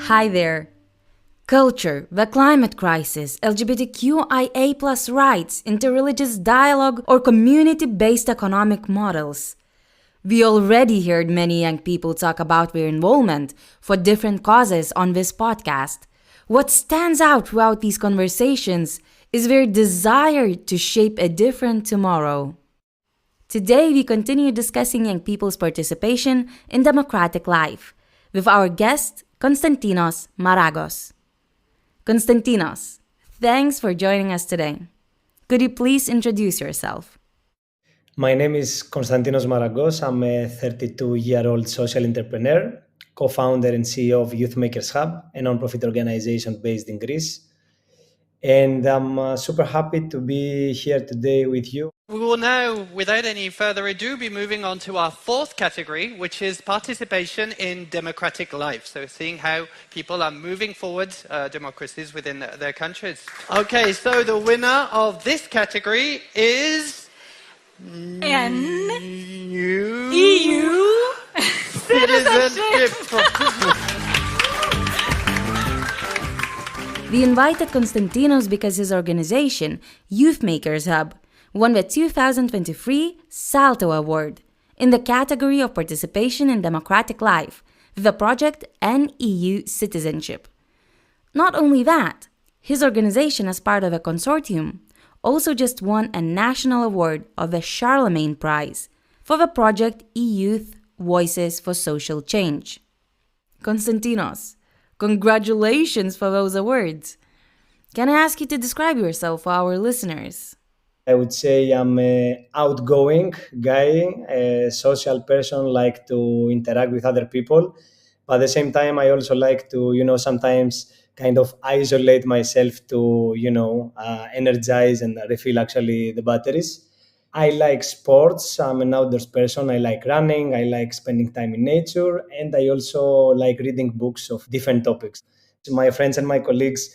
Hi there. Culture, the climate crisis, LGBTQIA+ rights, interreligious dialogue, or community-based economic models. We already heard many young people talk about their involvement for different causes on this podcast. What stands out throughout these conversations is their desire to shape a different tomorrow. Today, we continue discussing young people's participation in democratic life with our guest, Konstantinos Maragkos. Konstantinos, thanks for joining us today. Could you please introduce yourself? My name is Konstantinos Maragkos. I'm a 32-year-old social entrepreneur, co-founder and CEO of Youth Makers Hub, a non-profit organization based in Greece. And I'm super happy to be here today with you. We will now, without any further ado, be moving on to our fourth category, which is participation in democratic life. So seeing how people are moving forward democracies within their countries. Okay, so the winner of this category is... EU citizenship. We invited Konstantinos because his organization, Youth Makers Hub, won the 2023 SALTO Award in the category of participation in democratic life with the project EU Citizenship. Not only that, his organization, as part of a consortium, also just won a national award of the Charlemagne Prize for the project Youth Voices for Social Change. Konstantinos, congratulations for those awards. Can I ask you to describe yourself for our listeners? I would say I'm an outgoing guy, a social person, like to interact with other people. But at the same time, I also like to, sometimes kind of isolate myself to, energize and refill actually the batteries. I like sports. I'm an outdoors person. I like running. I like spending time in nature. And I also like reading books of different topics. My friends and my colleagues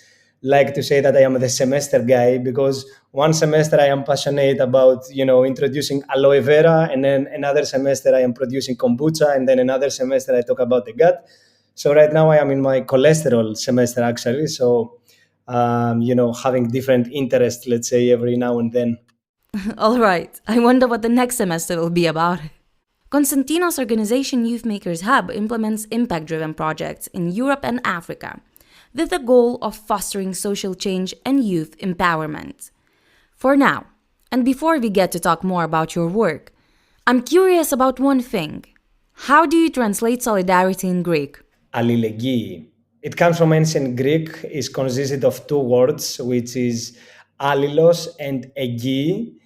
like to say that I am the semester guy because one semester I am passionate about, introducing aloe vera, and then another semester I am producing kombucha, and then another semester I talk about the gut. So right now I am in my cholesterol semester actually. So, having different interests, let's say, every now and then. All right, I wonder what the next semester will be about. Konstantinos' organization Youth Makers Hub implements impact-driven projects in Europe and Africa with the goal of fostering social change and youth empowerment. For now, and before we get to talk more about your work, I'm curious about one thing. How do you translate solidarity in Greek? Αλληλεγγύη. It comes from ancient Greek. It consists of two words, which is allilos and egii.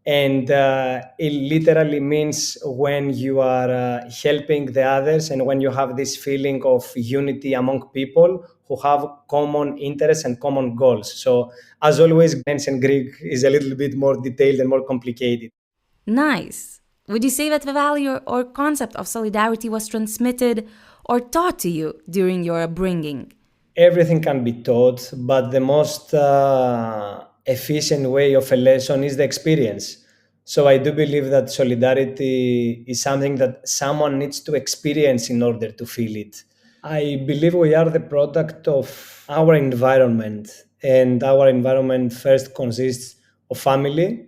And it literally means when you are helping the others and when you have this feeling of unity among people who have common interests and common goals. So, as always, ancient Greek is a little bit more detailed and more complicated. Nice. Would you say that the value or concept of solidarity was transmitted or taught to you during your upbringing? Everything can be taught, but the most efficient way of a lesson is the experience. So I do believe that solidarity is something that someone needs to experience in order to feel it. I believe we are the product of our environment, and our environment first consists of family,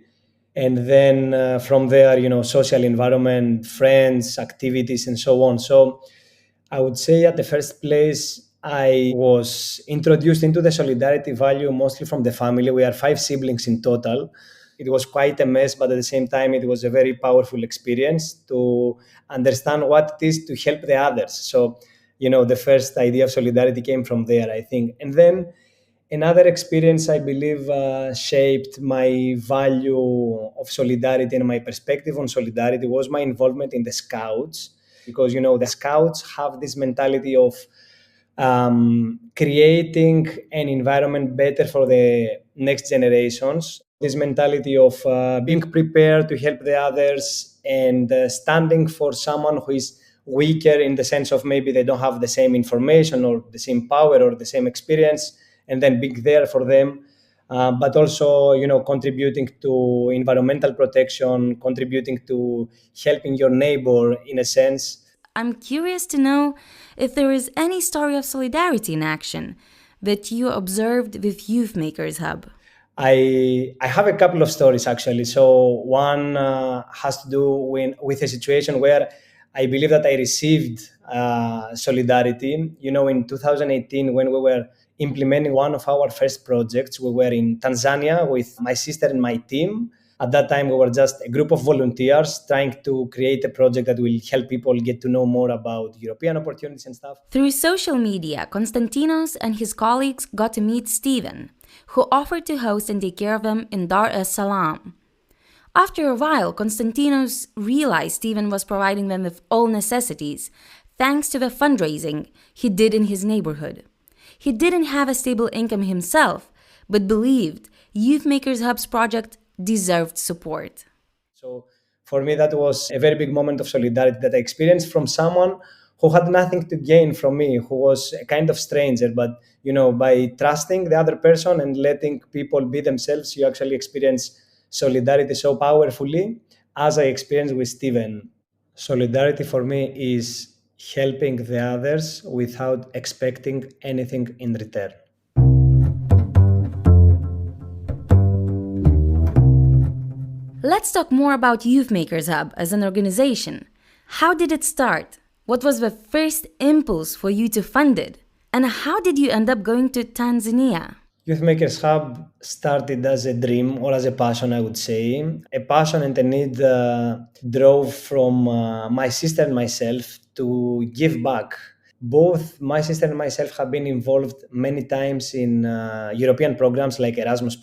and then from there, social environment, friends, activities, and so on. So I would say at the first place, I was introduced into the solidarity value mostly from the family. We are 5 siblings in total. It was quite a mess, but at the same time, it was a very powerful experience to understand what it is to help the others. So, the first idea of solidarity came from there, I think. And then another experience, I believe, shaped my value of solidarity and my perspective on solidarity was my involvement in the Scouts. Because, the Scouts have this mentality of creating an environment better for the next generations. This mentality of being prepared to help the others and standing for someone who is weaker in the sense of maybe they don't have the same information or the same power or the same experience, and then being there for them. But also, contributing to environmental protection, contributing to helping your neighbor in a sense. I'm curious to know if there is any story of solidarity in action that you observed with Youth Makers Hub. I have a couple of stories actually. So one has to do with a situation where I believe that I received solidarity. In 2018, when we were implementing one of our first projects, we were in Tanzania with my sister and my team. At that time, we were just a group of volunteers trying to create a project that will help people get to know more about European opportunities and stuff. Through social media, Konstantinos and his colleagues got to meet Steven, who offered to host and take care of them in Dar es Salaam. After a while, Konstantinos realized Steven was providing them with all necessities, thanks to the fundraising he did in his neighborhood. He didn't have a stable income himself, but believed Youth Makers Hub's project deserved support. So for me, that was a very big moment of solidarity that I experienced from someone who had nothing to gain from me, who was a kind of stranger. But, by trusting the other person and letting people be themselves, you actually experience solidarity so powerfully, as I experienced with Steven. Solidarity for me is helping the others without expecting anything in return. Let's talk more about Youth Makers Hub as an organization. How did it start? What was the first impulse for you to fund it? And how did you end up going to Tanzania? Youth Makers Hub started as a dream or as a passion, I would say. A passion and a need drove from my sister and myself to give back. Both my sister and myself have been involved many times in European programs like Erasmus+,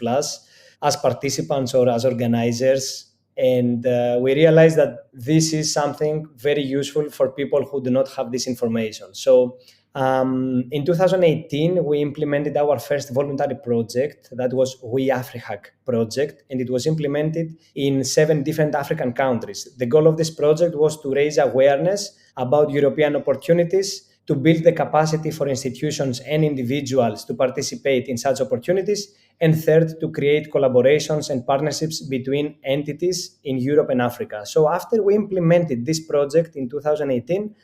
as participants or as organizers. And we realized that this is something very useful for people who do not have this information. So in 2018, we implemented our first voluntary project that was We AfriHack project, and it was implemented in 7 different African countries. The goal of this project was to raise awareness about European opportunities, to build the capacity for institutions and individuals to participate in such opportunities, and third, to create collaborations and partnerships between entities in Europe and Africa. So after we implemented this project in 2018,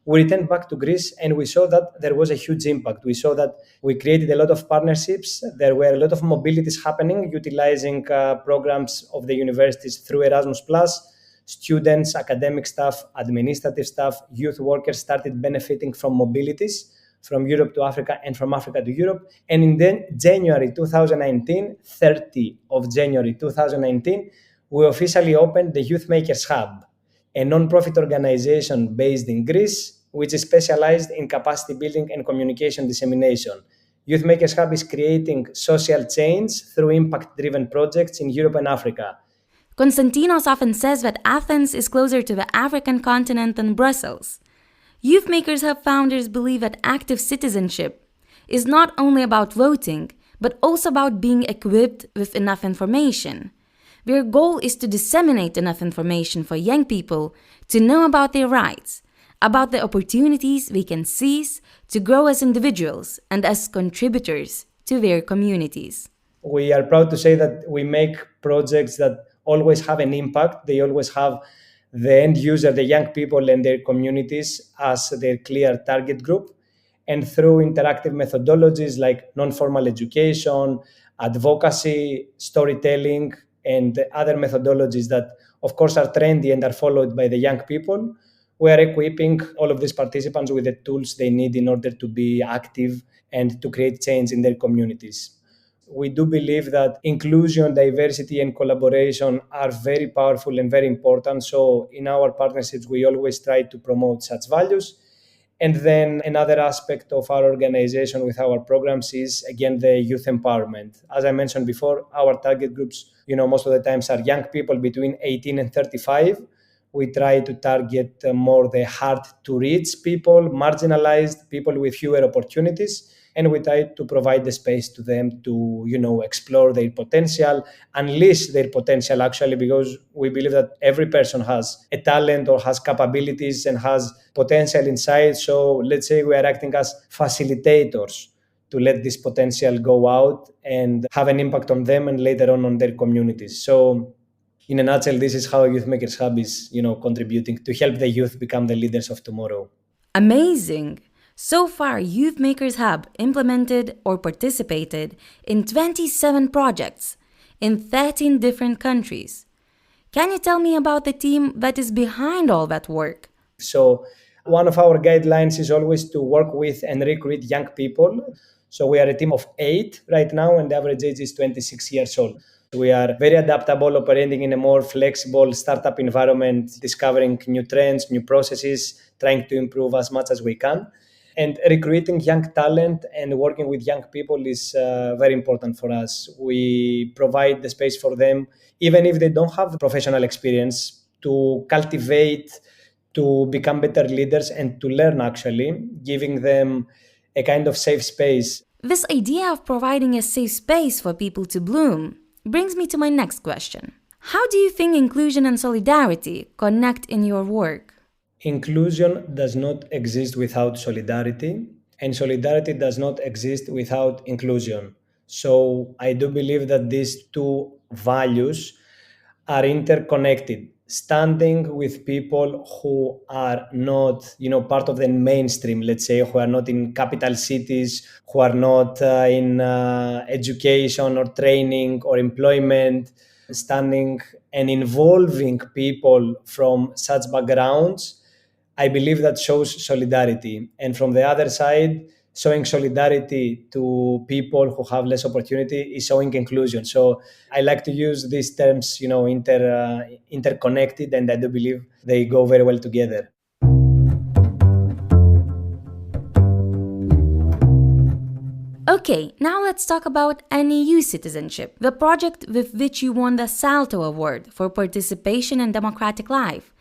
we returned back to Greece and we saw that there was a huge impact. We saw that we created a lot of partnerships. There were a lot of mobilities happening, utilizing programs of the universities through Erasmus+. Students, academic staff, administrative staff, youth workers started benefiting from mobilities from Europe to Africa and from Africa to Europe. And in January 2019, 30 of January 2019, we officially opened the Youth Makers Hub, a non-profit organization based in Greece, which is specialized in capacity building and communication dissemination. Youth Makers Hub is creating social change through impact-driven projects in Europe and Africa. Konstantinos often says that Athens is closer to the African continent than Brussels. Youth Makers Hub founders believe that active citizenship is not only about voting, but also about being equipped with enough information. Their goal is to disseminate enough information for young people to know about their rights, about the opportunities they can seize to grow as individuals and as contributors to their communities. We are proud to say that we make projects that always have an impact. They always have the end user, the young people and their communities as their clear target group. And through interactive methodologies like non-formal education, advocacy, storytelling, and other methodologies that, of course, are trendy and are followed by the young people, we are equipping all of these participants with the tools they need in order to be active and to create change in their communities. We do believe that inclusion, diversity, and collaboration are very powerful and very important. So in our partnerships, we always try to promote such values. And then another aspect of our organization with our programs is, again, the youth empowerment. As I mentioned before, our target groups, most of the times are young people between 18 and 35. We try to target more the hard-to-reach people, marginalized people with fewer opportunities. And we try to provide the space to them to, explore their potential, unleash their potential, actually, because we believe that every person has a talent or has capabilities and has potential inside. So let's say we are acting as facilitators to let this potential go out and have an impact on them and later on their communities. So In a nutshell, this is how Youth Makers Hub is, contributing to help the youth become the leaders of tomorrow. Amazing! So far, Youth Makers Hub implemented or participated in 27 projects in 13 different countries. Can you tell me about the team that is behind all that work? So one of our guidelines is always to work with and recruit young people. So we are a team of 8 right now, and the average age is 26 years old. We are very adaptable, operating in a more flexible startup environment, discovering new trends, new processes, trying to improve as much as we can. And recruiting young talent and working with young people is very important for us. We provide the space for them, even if they don't have professional experience, to cultivate, to become better leaders and to learn, actually, giving them a kind of safe space. This idea of providing a safe space for people to bloom brings me to my next question. How do you think inclusion and solidarity connect in your work? Inclusion does not exist without solidarity, and solidarity does not exist without inclusion. So I do believe that these two values are interconnected. Standing with people who are not, part of the mainstream, let's say, who are not in capital cities, who are not in education or training or employment, standing and involving people from such backgrounds, I believe that shows solidarity. And from the other side, showing solidarity to people who have less opportunity is showing inclusion. So I like to use these terms, interconnected, and I do believe they go very well together. Okay, now let's talk about NEU Citizenship, the project with which you won the SALTO Award for participation in democratic life.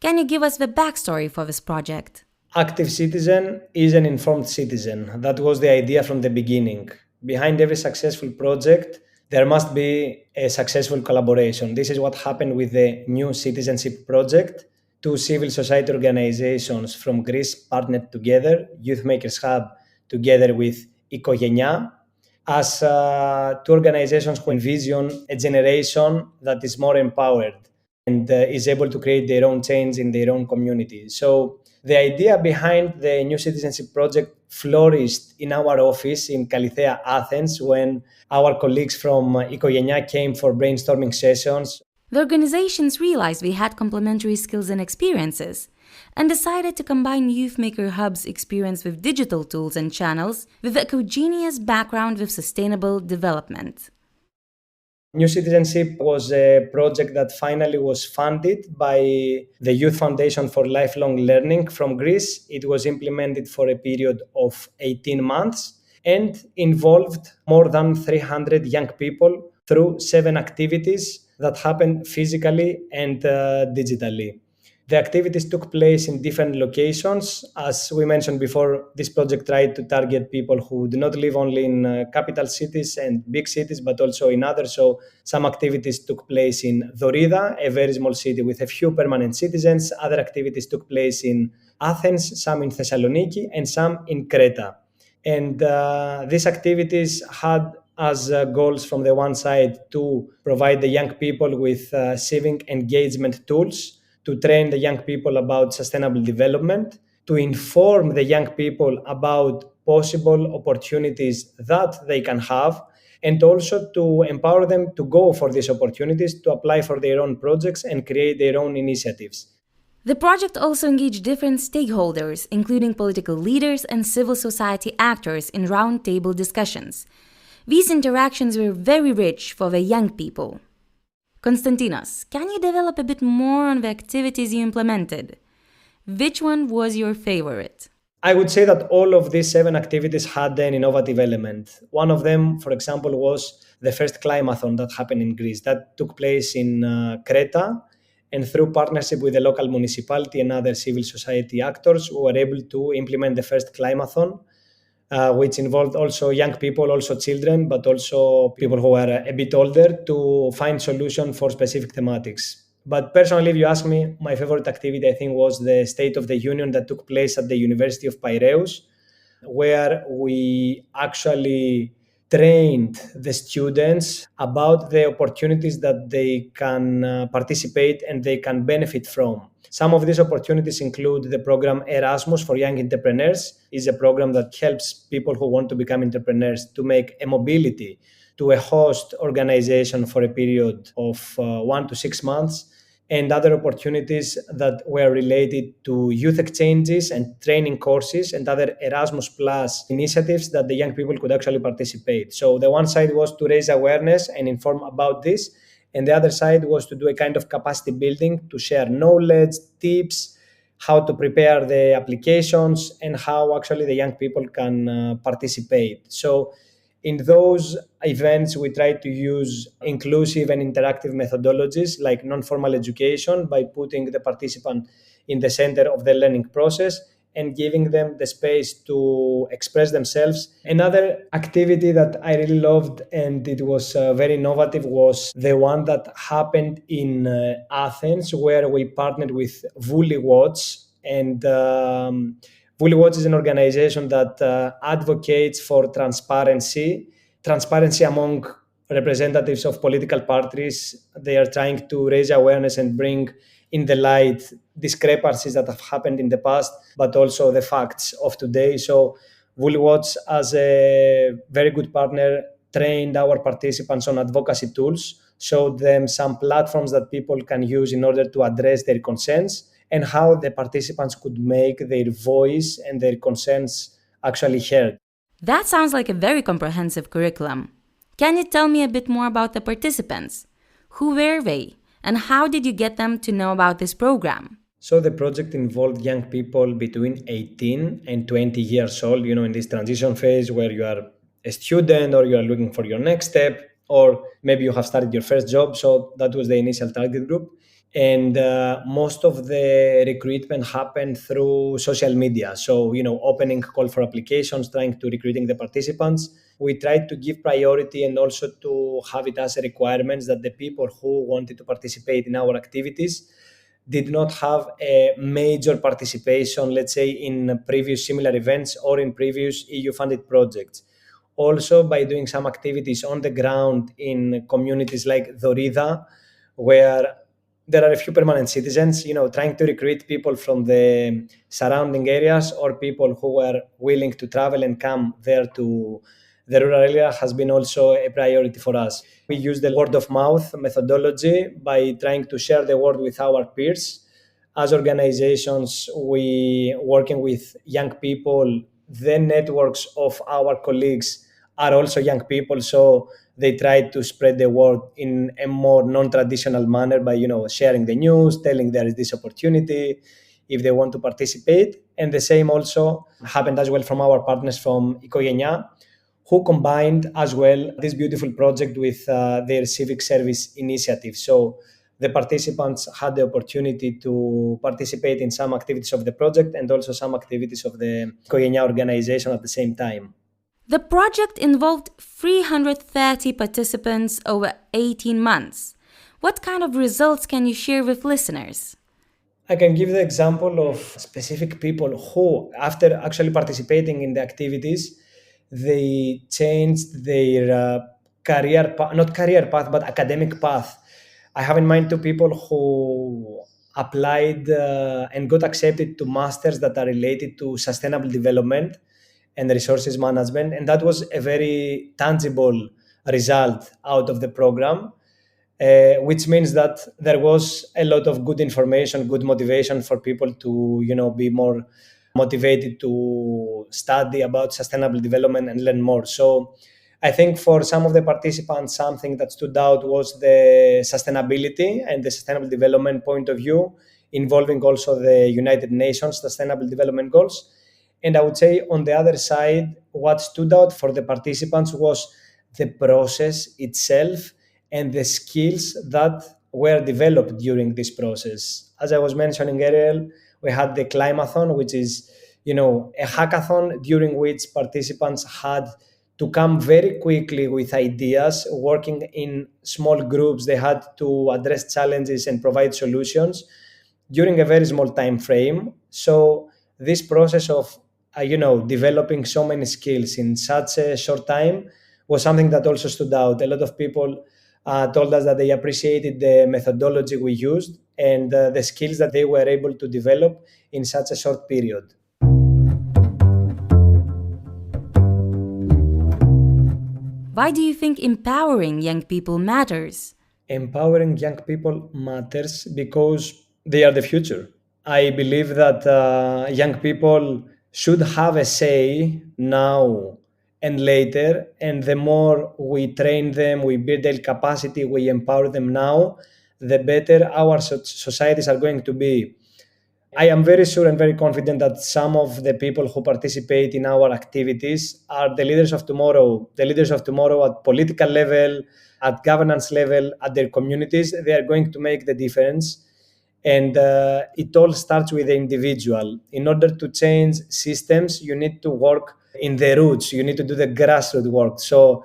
Can you give us the backstory for this project? Active citizen is an informed citizen. That was the idea from the beginning. Behind every successful project, there must be a successful collaboration. This is what happened with the NEW Citizenship project. 2 civil society organizations from Greece partnered together, Youth Makers Hub together with Ikougenia, as 2 organizations who envision a generation that is more empowered and is able to create their own change in their own community. So the idea behind the New Citizenship Project flourished in our office in Kalithea, Athens, when our colleagues from Ikougenia came for brainstorming sessions. The organizations realized we had complementary skills and experiences and decided to combine Youth Maker Hub's experience with digital tools and channels with Ikougenia's background with sustainable development. New Citizenship was a project that finally was funded by the Youth Foundation for Lifelong Learning from Greece. It was implemented for a period of 18 months and involved more than 300 young people through 7 activities that happened physically and digitally. The activities took place in different locations. As we mentioned before, this project tried to target people who do not live only in capital cities and big cities, but also in others. So some activities took place in Dorida, a very small city with a few permanent citizens. Other activities took place in Athens, some in Thessaloniki, and some in Creta. And these activities had as goals from the one side to provide the young people with civic engagement tools, to train the young people about sustainable development, to inform the young people about possible opportunities that they can have, and also to empower them to go for these opportunities, to apply for their own projects and create their own initiatives. The project also engaged different stakeholders, including political leaders and civil society actors in roundtable discussions. These interactions were very rich for the young people. Konstantinos, can you develop a bit more on the activities you implemented? Which one was your favorite? I would say that all of these 7 activities had an innovative element. One of them, for example, was the first climathon that happened in Greece. That took place in Creta, and through partnership with the local municipality and other civil society actors, we were able to implement the first climathon, which involved also young people, also children, but also people who are a bit older, to find solutions for specific thematics. But personally, if you ask me, my favorite activity, I think, was the State of the Union that took place at the University of Piraeus, where we actually trained the students about the opportunities that they can participate and they can benefit from. Some of these opportunities include the program Erasmus for Young Entrepreneurs. It's a program that helps people who want to become entrepreneurs to make a mobility to a host organization for a period of 1 to 6 months, and other opportunities that were related to youth exchanges and training courses and other Erasmus Plus initiatives that the young people could actually participate. So the one side was to raise awareness and inform about this, and the other side was to do a kind of capacity building to share knowledge, tips, how to prepare the applications, and how actually the young people can participate. So in those events, we try to use inclusive and interactive methodologies like non-formal education by putting the participant in the center of the learning process and giving them the space to express themselves. Another activity that I really loved and it was very innovative was the one that happened in Athens, where we partnered with Woolly Watch. And Woolly Watch is an organization that advocates for transparency among representatives of political parties. They are trying to raise awareness and bring in the light discrepancies that have happened in the past, but also the facts of today. So Woolly Watch, as a very good partner, trained our participants on advocacy tools, showed them some platforms that people can use in order to address their concerns, and how the participants could make their voice and their concerns actually heard. That sounds like a very comprehensive curriculum. Can you tell me a bit more about the participants? Who were they? And how did you get them to know about this program? So the project involved young people between 18 and 20 years old, in this transition phase where you are a student or you are looking for your next step, or maybe you have started your first job. So that was the initial target group. And most of the recruitment happened through social media. So, opening call for applications, trying to recruiting the participants. We tried to give priority and also to have it as a requirement that the people who wanted to participate in our activities did not have a major participation, let's say, in previous similar events or in previous EU-funded projects. Also, by doing some activities on the ground in communities like Dorida, where there are a few permanent citizens, trying to recruit people from the surrounding areas or people who were willing to travel and come there to the rural area has been also a priority for us. We use the word of mouth methodology by trying to share the word with our peers. As organizations, we working with young people, the networks of our colleagues are also young people, so they try to spread the word in a more non-traditional manner by sharing the news, telling there is this opportunity if they want to participate. And the same also happened as well from our partners from Ikougenia, who combined as well this beautiful project with their civic service initiative. So the participants had the opportunity to participate in some activities of the project and also some activities of the Ikougenia organization at the same time. The project involved 330 participants over 18 months. What kind of results can you share with listeners? I can give the example of specific people who, after actually participating in the activities, they changed their not career path, but academic path. I have in mind two people who applied and got accepted to masters that are related to sustainable development and resources management. And that was a very tangible result out of the program, which means that there was a lot of good information, good motivation for people to, be more motivated to study about sustainable development and learn more. So I think for some of the participants, something that stood out was the sustainability and the sustainable development point of view, involving also the United Nations Sustainable Development Goals. And I would say on the other side, what stood out for the participants was the process itself and the skills that were developed during this process. As I was mentioning earlier, we had the Climathon, which is, a hackathon during which participants had to come very quickly with ideas, working in small groups. They had to address challenges and provide solutions during a very small time frame. So this process of developing so many skills in such a short time was something that also stood out. A lot of people told us that they appreciated the methodology we used and the skills that they were able to develop in such a short period. Why do you think empowering young people matters? Empowering young people matters because they are the future. I believe that young people should have a say now and later, and the more we train them, we build their capacity, we empower them now, the better our societies are going to be. I am very sure and very confident that some of the people who participate in our activities are the leaders of tomorrow at political level, at governance level, at their communities. They are going to make the difference. And it all starts with the individual. In order to change systems, you need to work in the roots. You need to do the grassroots work. So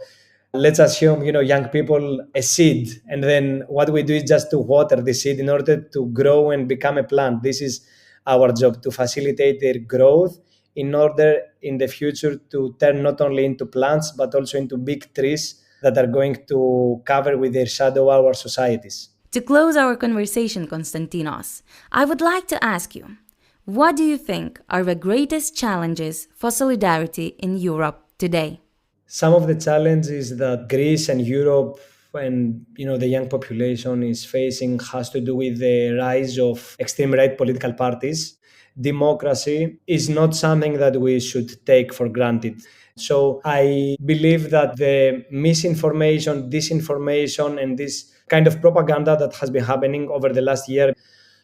let's assume, young people a seed, and then what we do is just to water the seed in order to grow and become a plant. This is our job, to facilitate their growth in order in the future to turn not only into plants, but also into big trees that are going to cover with their shadow our societies. To close our conversation, Konstantinos, I would like to ask you, what do you think are the greatest challenges for solidarity in Europe today? Some of the challenges that Greece and Europe and the young population is facing has to do with the rise of extreme right political parties. Democracy is not something that we should take for granted. So I believe that the misinformation, disinformation, and this kind of propaganda that has been happening over the last year.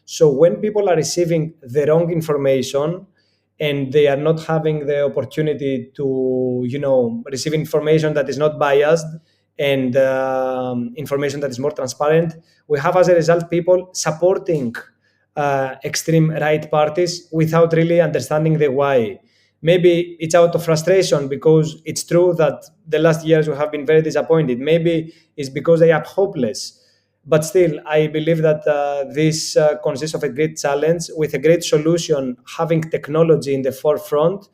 So when people are receiving the wrong information and they are not having the opportunity to, receive information that is not biased and information that is more transparent, we have as a result people supporting extreme right parties without really understanding the why. Maybe it's out of frustration because it's true that the last years we have been very disappointed. Maybe it's because they are hopeless. But still, I believe that this consists of a great challenge with a great solution, having technology in the forefront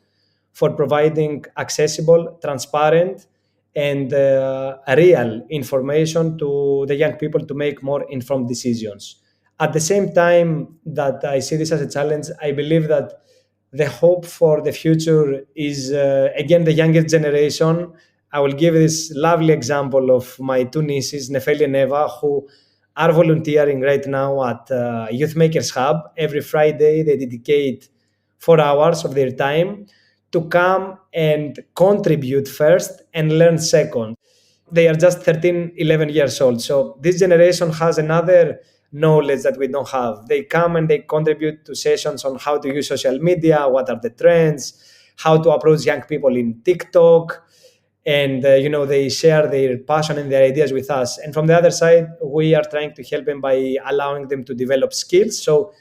for providing accessible, transparent, and real information to the young people to make more informed decisions. At the same time that I see this as a challenge, I believe that the hope for the future is, again, the younger generation. I will give this lovely example of my two nieces, Nefeli and Eva, who are volunteering right now at Youth Makers Hub. Every Friday, they dedicate 4 hours of their time to come and contribute first and learn second. They are just 13, 11 years old. So this generation has another knowledge that we don't have. They come and they contribute to sessions on how to use social media, what are the trends, how to approach young people in TikTok. And, they share their passion and their ideas with us. And from the other side, we are trying to help them by allowing them to develop skills. So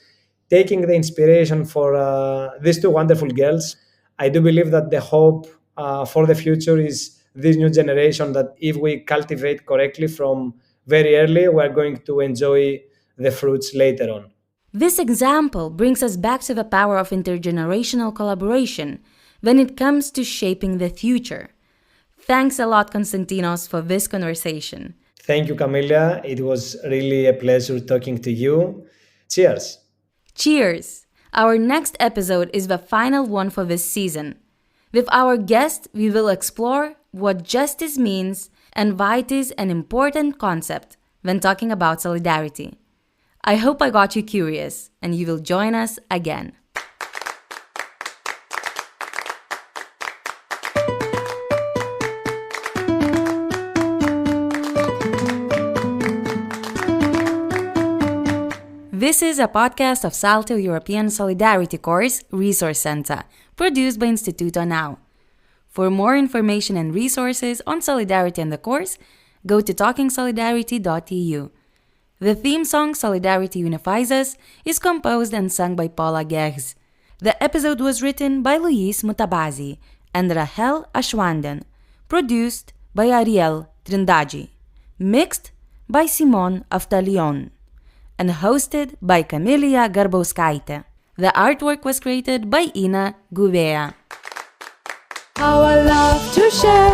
taking the inspiration for these two wonderful girls, I do believe that the hope for the future is this new generation that if we cultivate correctly from very early, we're going to enjoy the fruits later on. This example brings us back to the power of intergenerational collaboration when it comes to shaping the future. Thanks a lot, Konstantinos, for this conversation. Thank you, Kamilija. It was really a pleasure talking to you. Cheers. Cheers. Our next episode is the final one for this season. With our guest, we will explore what justice means and why it is an important concept when talking about solidarity. I hope I got you curious and you will join us again. This is a podcast of SALTO European Solidarity Course Resource Center, produced by Instituto NOW. For more information and resources on solidarity and the course, go to talkingsolidarity.eu. The theme song Solidarity Unifies Us is composed and sung by Paula Gehrs. The episode was written by Luis Mutabazi and Rahel Ashwanden, produced by Ariel Trindade, mixed by Simon Aftalión, and hosted by Kamilija Garbauskaite. The artwork was created by Ina Gouveia. Our love to share.